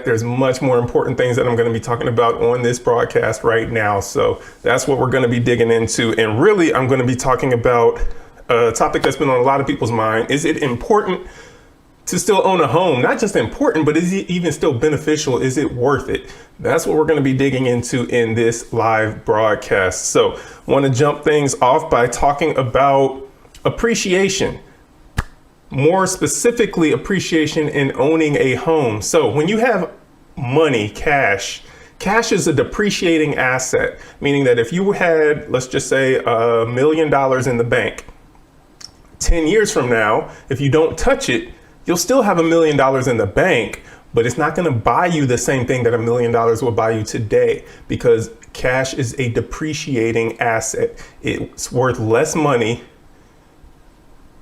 There's much more important things that I'm going to be talking about on this broadcast right now. So that's what we're going to be digging into. And really, I'm going to be talking about a topic that's been on a lot of people's mind. Is it important to still own a home? Not just important, but is it even still beneficial? Is it worth it? That's what we're going to be digging into in this live broadcast. So I want to jump things off by talking about appreciation. More specifically, appreciation in owning a home. So when you have money, cash is a depreciating asset, meaning that if you had, let's just say, $1 million in the bank, 10 years from now, if you don't touch it, you'll still have $1 million in the bank, but it's not going to buy you the same thing that $1 million will buy you today, because cash is a depreciating asset. It's worth less money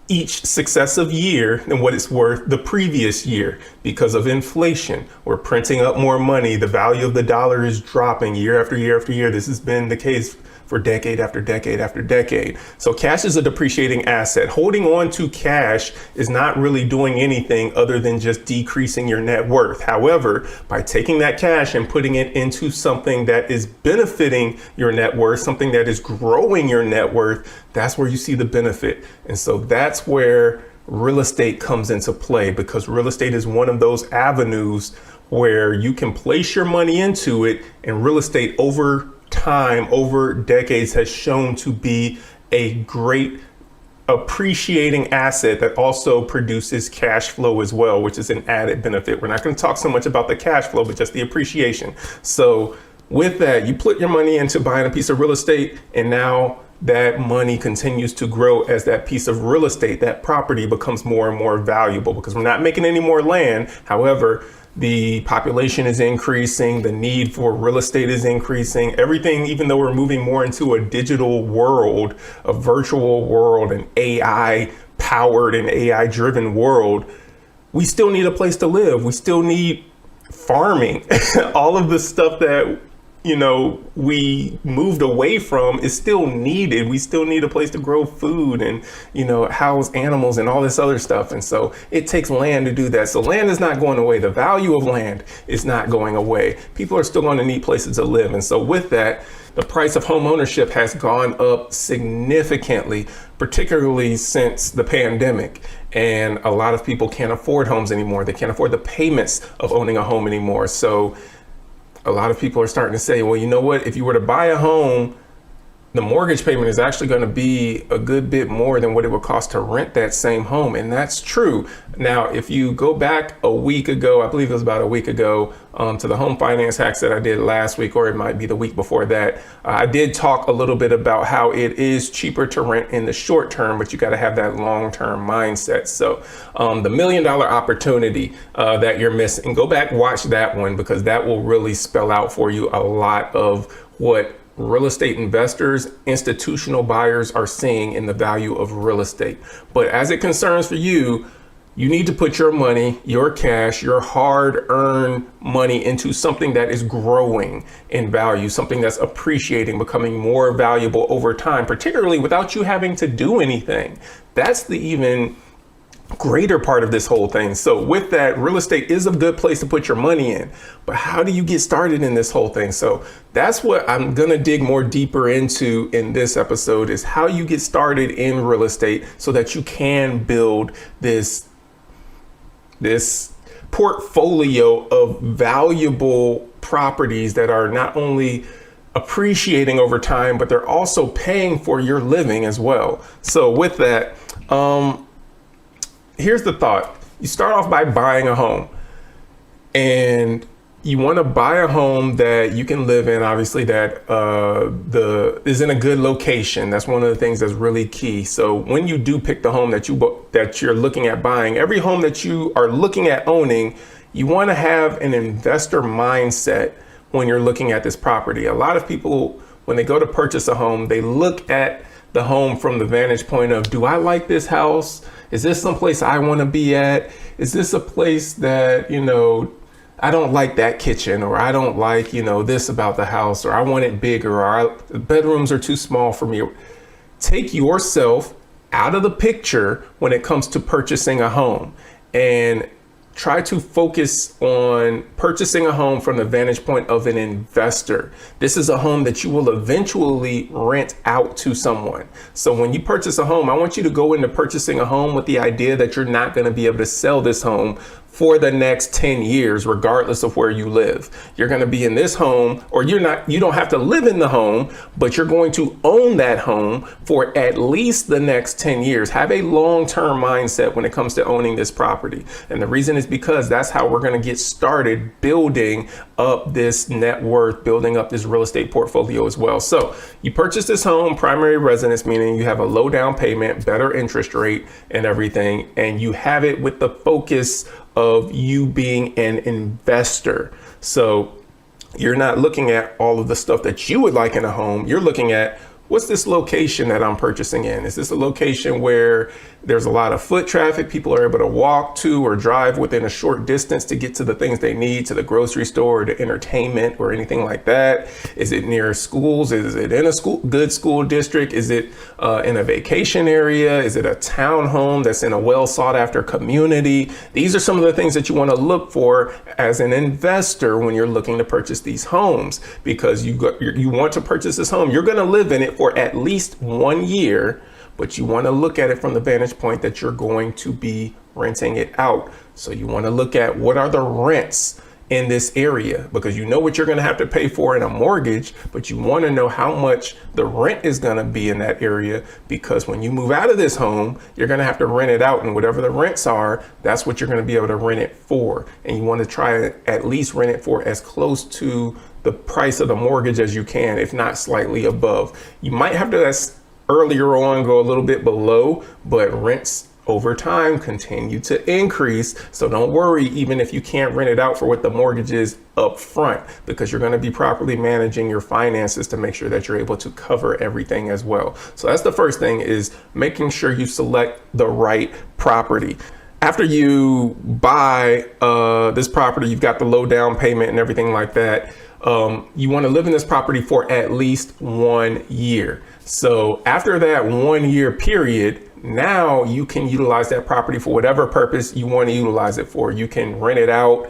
each successive year than what it's worth the previous year because of inflation. We're printing up more money. The value of the dollar is dropping year after year after year. This has been the case for decade after decade after decade. So cash is a depreciating asset. Holding on to cash is not really doing anything other than just decreasing your net worth. However, by taking that cash and putting it into something that is benefiting your net worth, something that is growing your net worth, that's where you see the benefit. And so that's where real estate comes into play, because real estate is one of those avenues where you can place your money into it, and real estate over time, over decades, has shown to be a great appreciating asset that also produces cash flow as well, which is an added benefit. We're not going to talk so much about the cash flow, but just the appreciation. So with that, you put your money into buying a piece of real estate, and now that money continues to grow as that piece of real estate, that property becomes more and more valuable, because we're not making any more land. However, the population is increasing, the need for real estate is increasing, everything, even though we're moving more into a digital world, a virtual world, an AI powered and AI driven world, we still need a place to live. We still need farming. All of the stuff that, we moved away from is still needed. We still need a place to grow food and, house animals and all this other stuff. And so it takes land to do that. So land is not going away. The value of land is not going away. People are still going to need places to live. And so with that, the price of home ownership has gone up significantly, particularly since the pandemic. And a lot of people can't afford homes anymore. They can't afford the payments of owning a home anymore. So a lot of people are starting to say, well, you know what, if you were to buy a home, the mortgage payment is actually going to be a good bit more than what it would cost to rent that same home. And that's true. Now, if you go back a week ago, I believe it was about a week ago, to the home finance hacks that I did last week, or it might be the week before that, I did talk a little bit about how it is cheaper to rent in the short term, but you got to have that long-term mindset. So the $1 million opportunity that you're missing, go back, watch that one, because that will really spell out for you a lot of what real estate investors, institutional buyers are seeing in the value of real estate. But as it concerns for you, you need to put your money, your cash, your hard-earned money into something that is growing in value, something that's appreciating, becoming more valuable over time, particularly without you having to do anything. That's the even greater part of this whole thing. So with that, real estate is a good place to put your money in, but how do you get started in this whole thing? So that's what I'm going to dig more deeper into in this episode, is how you get started in real estate so that you can build this portfolio of valuable properties that are not only appreciating over time, but they're also paying for your living as well. So with that, here's the thought. You start off by buying a home, and you want to buy a home that you can live in, obviously, that is in a good location. That's one of the things that's really key. So when you do pick the home that you're looking at buying, every home that you are looking at owning, you want to have an investor mindset when you're looking at this property. A lot of people, when they go to purchase a home, they look at the home from the vantage point of, do I like this house? Is this someplace I want to be at? Is this a place that, I don't like that kitchen, or I don't like, this about the house, or I want it bigger, or the bedrooms are too small for me. Take yourself out of the picture when it comes to purchasing a home, and try to focus on purchasing a home from the vantage point of an investor. This is a home that you will eventually rent out to someone. So when you purchase a home, I want you to go into purchasing a home with the idea that you're not going to be able to sell this home for the next 10 years, regardless of where you live. You're going to be in this home, or you don't have to live in the home, but you're going to own that home for at least the next 10 years. Have a long-term mindset when it comes to owning this property. And the reason is because that's how we're going to get started building up this net worth, building up this real estate portfolio as well. So you purchase this home, primary residence, meaning you have a low down payment, better interest rate and everything, and you have it with the focus of you being an investor. So you're not looking at all of the stuff that you would like in a home. You're looking at, what's this location that I'm purchasing in? Is this a location where there's a lot of foot traffic? People are able to walk to or drive within a short distance to get to the things they need, to the grocery store, or to entertainment or anything like that? Is it near schools? Is it in a good school district? Is it in a vacation area? Is it a townhome that's in a well sought after community? These are some of the things that you want to look for as an investor when you're looking to purchase these homes, because you want to purchase this home. You're going to live in it for at least 1 year, but you want to look at it from the vantage point that you're going to be renting it out. So you want to look at, what are the rents in this area, because you know what you're going to have to pay for in a mortgage, but you want to know how much the rent is going to be in that area, because when you move out of this home, you're going to have to rent it out, and whatever the rents are, that's what you're going to be able to rent it for. And you want to try to at least rent it for as close to the price of the mortgage as you can, if not slightly above. You might have to, as earlier on, go a little bit below, but rents over time continue to increase. So don't worry, even if you can't rent it out for what the mortgage is up front, because you're going to be properly managing your finances to make sure that you're able to cover everything as well. So that's the first thing, is making sure you select the right property. After you buy this property, you've got the low down payment and everything like that. You want to live in this property for at least 1 year. So after that 1 year period, now you can utilize that property for whatever purpose you want to utilize it for. You can rent it out.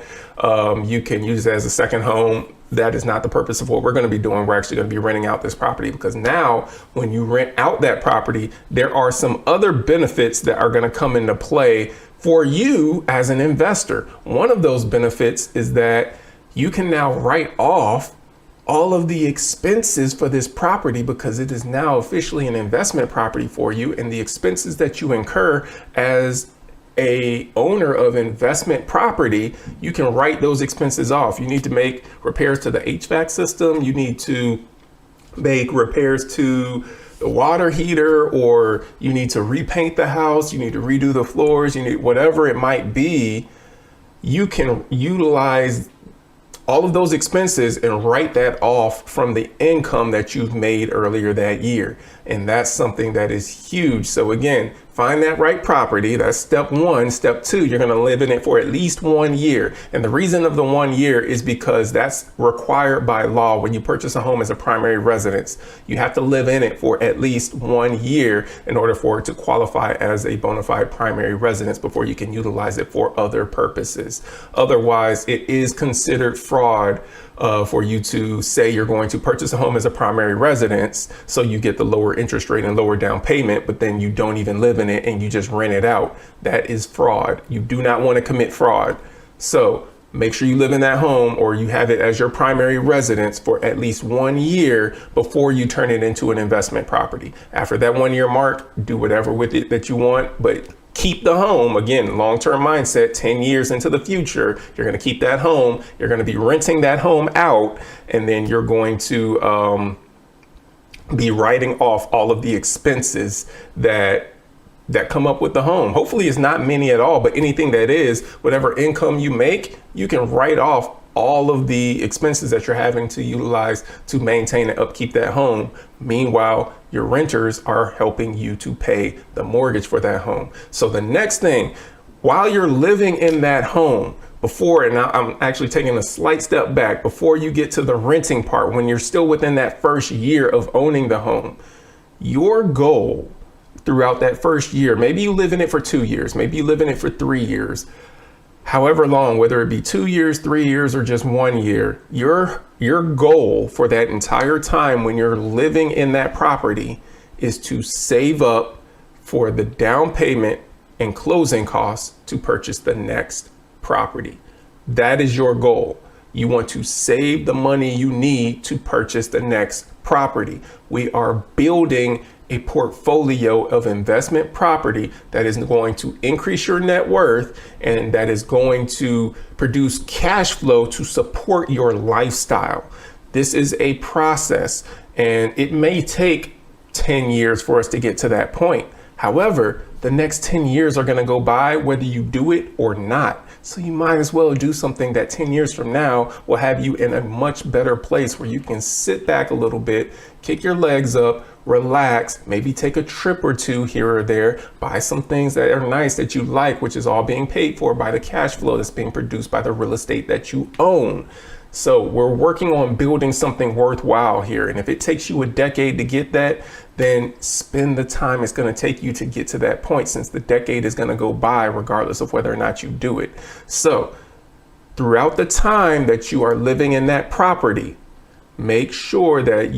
You can use it as a second home. That is not the purpose of what we're going to be doing. We're actually going to be renting out this property, because now when you rent out that property, there are some other benefits that are going to come into play for you as an investor. One of those benefits is that you can now write off all of the expenses for this property, because it is now officially an investment property for you, and the expenses that you incur as a owner of investment property, you can write those expenses off. You need to make repairs to the HVAC system. You need to make repairs to the water heater, or you need to repaint the house. You need to redo the floors. You need whatever it might be. You can utilize all of those expenses and write that off from the income that you've made earlier that year. And that's something that is huge. So again, find that right property. That's step one. Step two, you're going to live in it for at least 1 year. And the reason of the 1 year is because that's required by law. When you purchase a home as a primary residence, you have to live in it for at least 1 year in order for it to qualify as a bona fide primary residence before you can utilize it for other purposes. Otherwise, it is considered fraud for you to say you're going to purchase a home as a primary residence, so you get the lower interest rate and lower down payment, but then you don't even live in it and you just rent it out. That is fraud. You do not want to commit fraud. So make sure you live in that home, or you have it as your primary residence for at least 1 year before you turn it into an investment property. After that 1 year mark, do whatever with it that you want, but keep the home. Again, long-term mindset, 10 years into the future, you're going to keep that home. You're going to be renting that home out, and then you're going to be writing off all of the expenses that come up with the home. Hopefully it's not many at all, but anything that is, whatever income you make, you can write off all of the expenses that you're having to utilize to maintain and upkeep that home. Meanwhile, your renters are helping you to pay the mortgage for that home. So the next thing, while you're living in that home, before, and I'm actually taking a slight step back, before you get to the renting part, when you're still within that first year of owning the home, your goal throughout that first year, maybe you live in it for 2 years, maybe you live in it for 3 years, however long, whether it be 2 years, 3 years, or just 1 year, your goal for that entire time when you're living in that property is to save up for the down payment and closing costs to purchase the next property. That is your goal. You want to save the money you need to purchase the next property. We are building a portfolio of investment property that is going to increase your net worth and that is going to produce cash flow to support your lifestyle. This is a process, and it may take 10 years for us to get to that point. However, the next 10 years are going to go by whether you do it or not. So you might as well do something that 10 years from now will have you in a much better place where you can sit back a little bit, kick your legs up, relax, maybe take a trip or two here or there, buy some things that are nice that you like, which is all being paid for by the cash flow that's being produced by the real estate that you own. So we're working on building something worthwhile here. And if it takes you a decade to get that, then spend the time it's going to take you to get to that point, since the decade is going to go by regardless of whether or not you do it. So throughout the time that you are living in that property, make sure that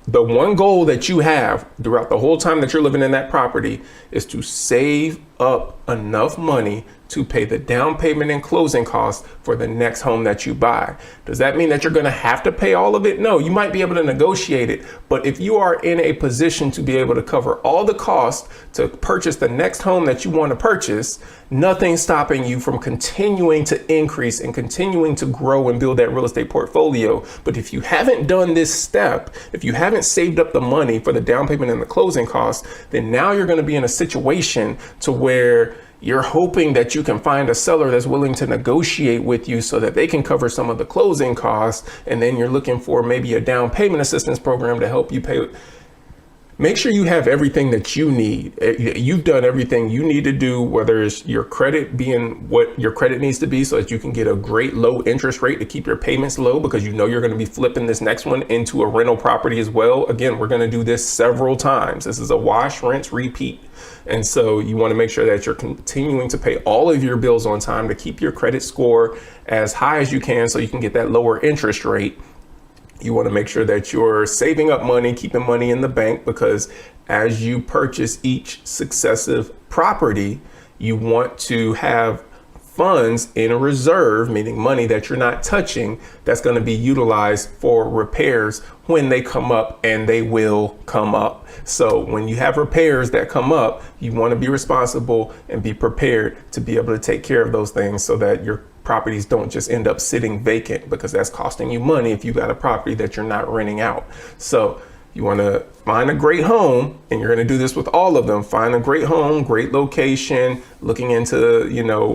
the one goal that you have throughout the whole time that you're living in that property is to save up enough money to pay the down payment and closing costs for the next home that you buy. Does that mean that you're going to have to pay all of it? No, you might be able to negotiate it. But if you are in a position to be able to cover all the costs to purchase the next home that you want to purchase, nothing's stopping you from continuing to increase and continuing to grow and build that real estate portfolio. But if you haven't done this step, if you haven't saved up the money for the down payment and the closing costs, then now you're going to be in a situation to where you're hoping that you can find a seller that's willing to negotiate with you so that they can cover some of the closing costs. And then you're looking for maybe a down payment assistance program to help you pay. Make sure you have everything that you need. You've done everything you need to do, whether it's your credit being what your credit needs to be so that you can get a great low interest rate to keep your payments low, because you know you're going to be flipping this next one into a rental property as well. Again, we're going to do this several times. This is a wash, rinse, repeat. And so you want to make sure that you're continuing to pay all of your bills on time to keep your credit score as high as you can so you can get that lower interest rate. You want to make sure that you're saving up money, keeping money in the bank, because as you purchase each successive property, you want to have funds in a reserve, meaning money that you're not touching, that's going to be utilized for repairs when they come up, and they will come up. So when you have repairs that come up, you want to be responsible and be prepared to be able to take care of those things so that your properties don't just end up sitting vacant, because that's costing you money if you got a property that you're not renting out. So you want to find a great home, and you're going to do this with all of them. Find a great home, great location, looking into,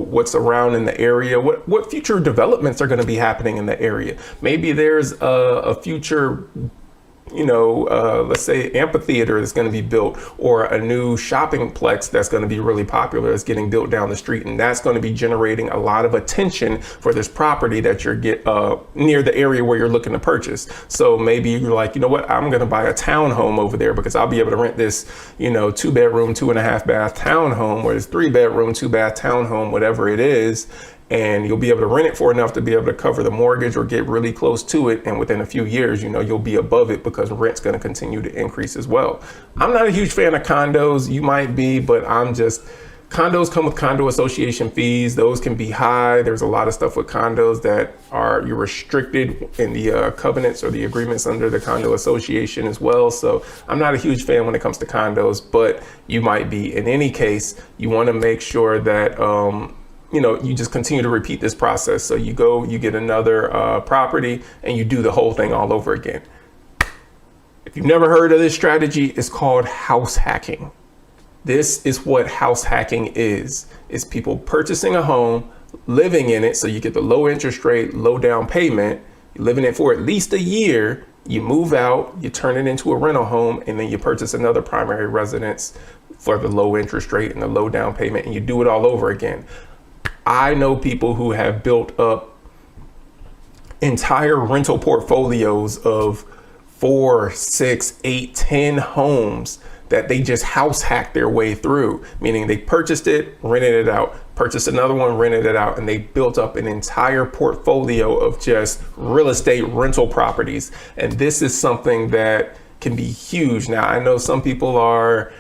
what's around in the area, what future developments are going to be happening in the area. Maybe there's a future, let's say amphitheater that's going to be built, or a new shopping plex that's going to be really popular that's getting built down the street, and that's going to be generating a lot of attention for this property that you're near the area where you're looking to purchase. So maybe you're like, you know what, I'm going to buy a townhome over there because I'll be able to rent this 2-bedroom, 2.5 bath townhome, or this 3-bedroom, 2-bath townhome, whatever it is. And you'll be able to rent it for enough to be able to cover the mortgage or get really close to it. And within a few years, you'll be above it because rent's going to continue to increase as well. I'm not a huge fan of condos. You might be, but condos come with condo association fees. Those can be high. There's a lot of stuff with condos that you're restricted in the covenants or the agreements under the condo association as well. So I'm not a huge fan when it comes to condos, but you might be. In any case, you want to make sure that, you just continue to repeat this process. So you go, you get another property, and you do the whole thing all over again. If you've never heard of this strategy, it's called house hacking. This is what house hacking is. It's people purchasing a home, living in it, so you get the low interest rate, low down payment, you live in it for at least a year, you move out, you turn it into a rental home, and then you purchase another primary residence for the low interest rate and the low down payment, and you do it all over again. I know people who have built up entire rental portfolios of 4, 6, 8, 10 homes that they just house hacked their way through, meaning they purchased it, rented it out, purchased another one, rented it out, and they built up an entire portfolio of just real estate rental properties. And this is something that can be huge. Now, I know some people are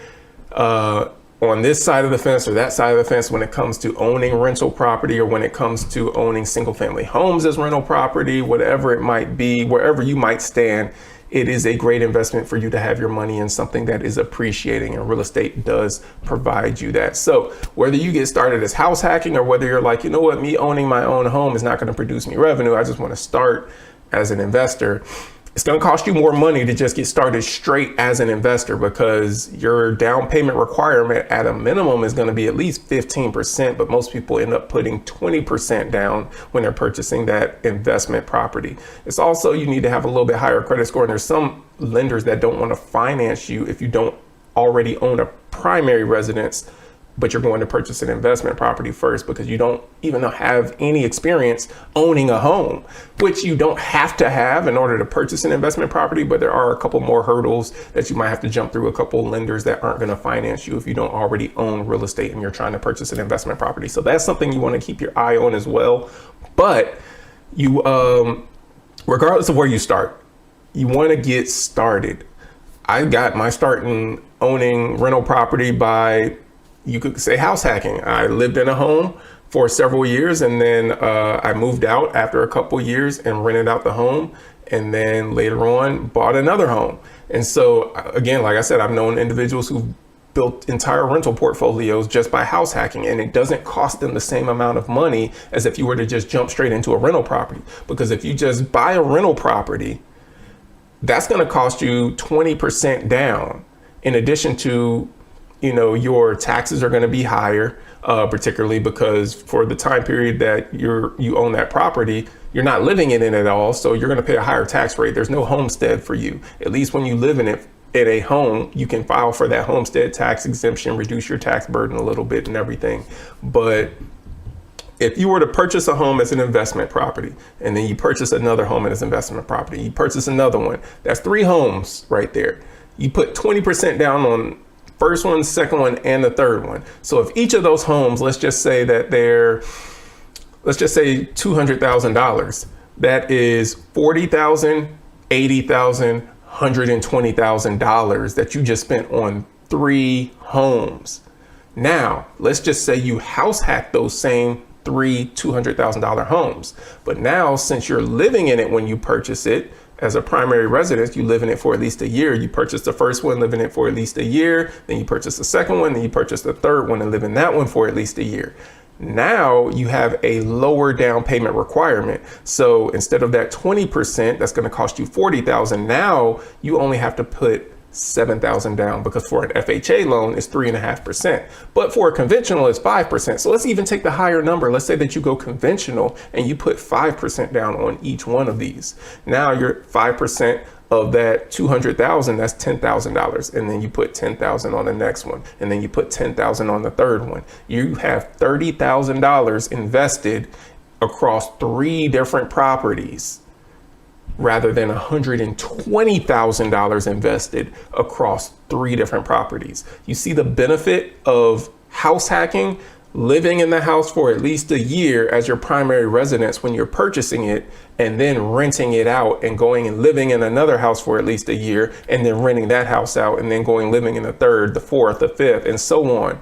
on this side of the fence or that side of the fence when it comes to owning rental property, or when it comes to owning single family homes as rental property, whatever it might be, wherever you might stand. It is a great investment for you to have your money in something that is appreciating, and real estate does provide you that. So whether you get started as house hacking, or whether you're like, you know what, me owning my own home is not going to produce me revenue, I just want to start as an investor, it's going to cost you more money to just get started straight as an investor, because your down payment requirement at a minimum is going to be at least 15%, but most people end up putting 20% down when they're purchasing that investment property. It's also, you need to have a little bit higher credit score, and there's some lenders that don't want to finance you if you don't already own a primary residence, but you're going to purchase an investment property first, because you don't even have any experience owning a home, which you don't have to have in order to purchase an investment property. But there are a couple more hurdles that you might have to jump through, a couple lenders that aren't going to finance you if you don't already own real estate and you're trying to purchase an investment property. So that's something you want to keep your eye on as well. But you, regardless of where you start, you want to get started. I got my start in owning rental property by, you could say, house hacking. I lived in a home for several years, and then I moved out after a couple years and rented out the home, and then later on bought another home. And so again, like I said, I've known individuals who've built entire rental portfolios just by house hacking, and it doesn't cost them the same amount of money as if you were to just jump straight into a rental property. Because if you just buy a rental property, that's going to cost you 20% down, in addition to, you know, your taxes are going to be higher, particularly because for the time period that you own that property, you're not living in it at all. So you're going to pay a higher tax rate. There's no homestead for you. At least when you live in it, at a home, you can file for that homestead tax exemption, reduce your tax burden a little bit and everything. But if you were to purchase a home as an investment property, and then you purchase another home as an investment property, you purchase another one, that's 3 homes right there. You put 20% down on first one, second one, and the third one. So if each of those homes, let's just say $200,000, that is $40,000, $80,000, $120,000 that you just spent on 3 homes. Now, let's just say you house hack those same 3 $200,000 homes. But now, since you're living in it when you purchase it, as a primary residence, you live in it for at least a year. You purchase the first one, live in it for at least a year. Then you purchase the second one, then you purchase the third one and live in that one for at least a year. Now you have a lower down payment requirement. So instead of that 20%, that's going to cost you $40,000. Now you only have to put $7,000 down, because for an FHA loan it's 3.5%, but for a conventional it's 5%. So let's even take the higher number. Let's say that you go conventional and you put 5% down on each one of these. Now you're 5% of that 200,000, that's $10,000. And then you put 10,000 on the next one, and then you put 10,000 on the third one. You have $30,000 invested across 3 different properties, rather than $120,000 invested across 3 different properties. You see the benefit of house hacking, living in the house for at least a year as your primary residence when you're purchasing it, and then renting it out and going and living in another house for at least a year, and then renting that house out, and then going living in the third, the fourth, the fifth, and so on.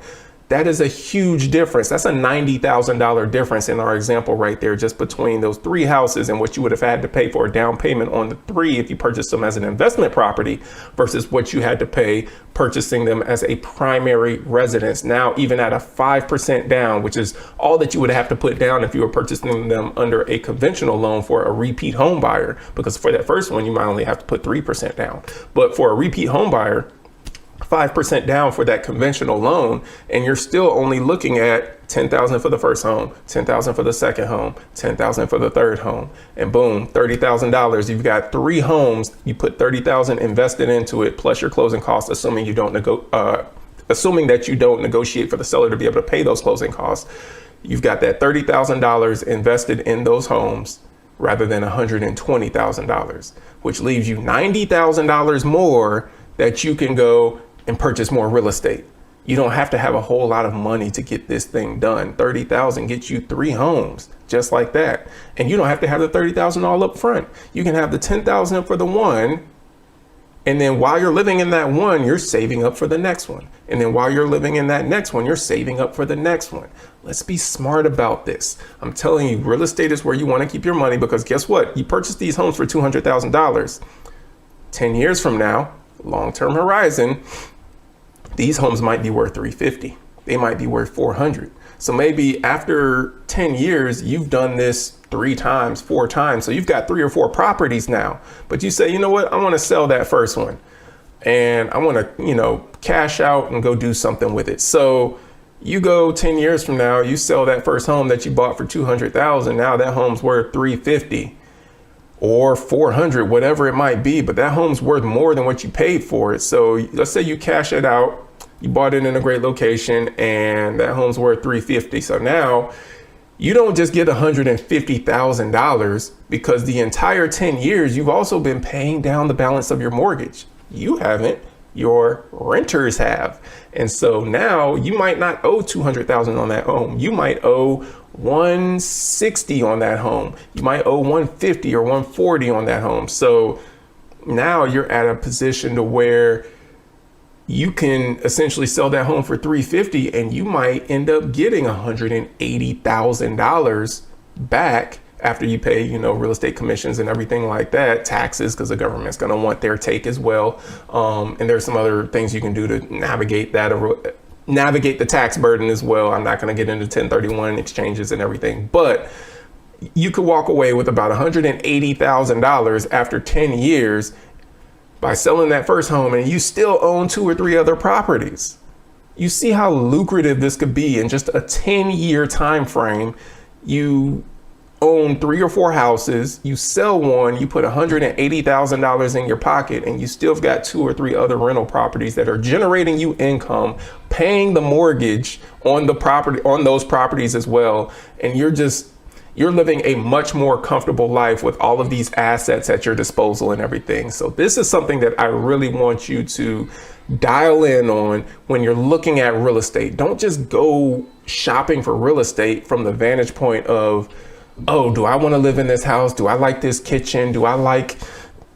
That is a huge difference. That's a $90,000 difference in our example right there, just between those 3 houses and what you would have had to pay for a down payment on the 3 if you purchased them as an investment property, versus what you had to pay purchasing them as a primary residence. Now, even at a 5% down, which is all that you would have to put down if you were purchasing them under a conventional loan for a repeat home buyer, because for that first one, you might only have to put 3% down. But for a repeat home buyer, 5% down for that conventional loan, and you're still only looking at $10,000 for the first home, $10,000 for the second home, $10,000 for the third home, and boom, $30,000. You've got 3 homes. You put $30,000 invested into it, plus your closing costs, assuming that you don't negotiate for the seller to be able to pay those closing costs. You've got that $30,000 invested in those homes, rather than $120,000, which leaves you $90,000 more that you can go and purchase more real estate. You don't have to have a whole lot of money to get this thing done. 30,000 gets you 3 homes just like that. And you don't have to have the 30,000 all up front. You can have the 10,000 for the one. And then while you're living in that one, you're saving up for the next one. And then while you're living in that next one, you're saving up for the next one. Let's be smart about this. I'm telling you, real estate is where you want to keep your money, because guess what? You purchase these homes for $200,000. 10 years from now, long-term horizon, these homes might be worth $350. They might be worth $400. So maybe after 10 years, you've done this 3 times, 4 times. So you've got 3 or 4 properties now. But you say, you know what? I want to sell that first one. And I want to, cash out and go do something with it. So you go 10 years from now, you sell that first home that you bought for $200,000. Now that home's worth $350 or $400, whatever it might be. But that home's worth more than what you paid for it. So let's say you cash it out. You bought it in a great location and that home's worth $350. So now you don't just get $150,000, because the entire 10 years you've also been paying down the balance of your mortgage. You haven't, your renters have. And so now you might not owe $200,000 on that home. You might owe $160 on that home. You might owe $150 or $140 on that home. So now you're at a position to where you can essentially sell that home for $350 and you might end up getting $180,000 back after you pay, real estate commissions and everything like that, taxes, because the government's going to want their take as well. And there's some other things you can do to navigate the tax burden as well. I'm not going to get into 1031 exchanges and everything, but you could walk away with about $180,000 after 10 years by selling that first home, and you still own 2 or 3 other properties. You see how lucrative this could be in just a 10-year time frame. You own 3 or 4 houses, you sell one, you put $180,000 in your pocket, and you still have got 2 or 3 other rental properties that are generating you income, paying the mortgage on the property, on those properties as well. And you're living a much more comfortable life with all of these assets at your disposal and everything. So this is something that I really want you to dial in on when you're looking at real estate. Don't just go shopping for real estate from the vantage point of, oh, do I want to live in this house? Do I like this kitchen? Do I like,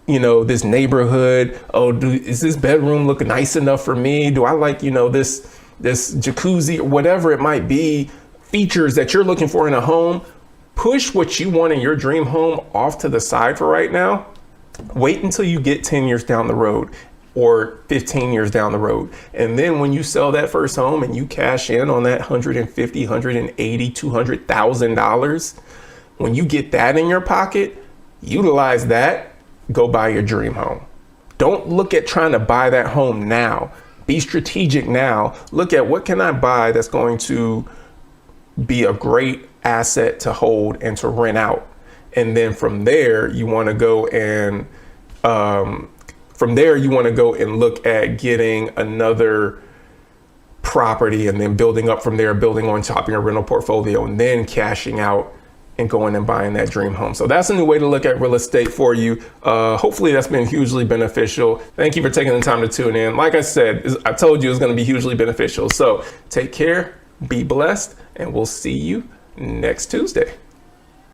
this neighborhood? Oh, is this bedroom look nice enough for me? Do I like, this jacuzzi or whatever it might be, features that you're looking for in a home? Push what you want in your dream home off to the side for right now. Wait until you get 10 years down the road or 15 years down the road. And then when you sell that first home and you cash in on that $150,000, $180,000, $200,000, when you get that in your pocket, utilize that, go buy your dream home. Don't look at trying to buy that home now. Be strategic now. Look at what can I buy that's going to be a great asset to hold and to rent out. And then from there, you want to go and look at getting another property and then building up from there, building on top of your rental portfolio, and then cashing out and going and buying that dream home. So that's a new way to look at real estate for you. Hopefully that's been hugely beneficial. Thank you for taking the time to tune in. Like I said, I told you it's going to be hugely beneficial. So take care, be blessed, and we'll see you next Tuesday.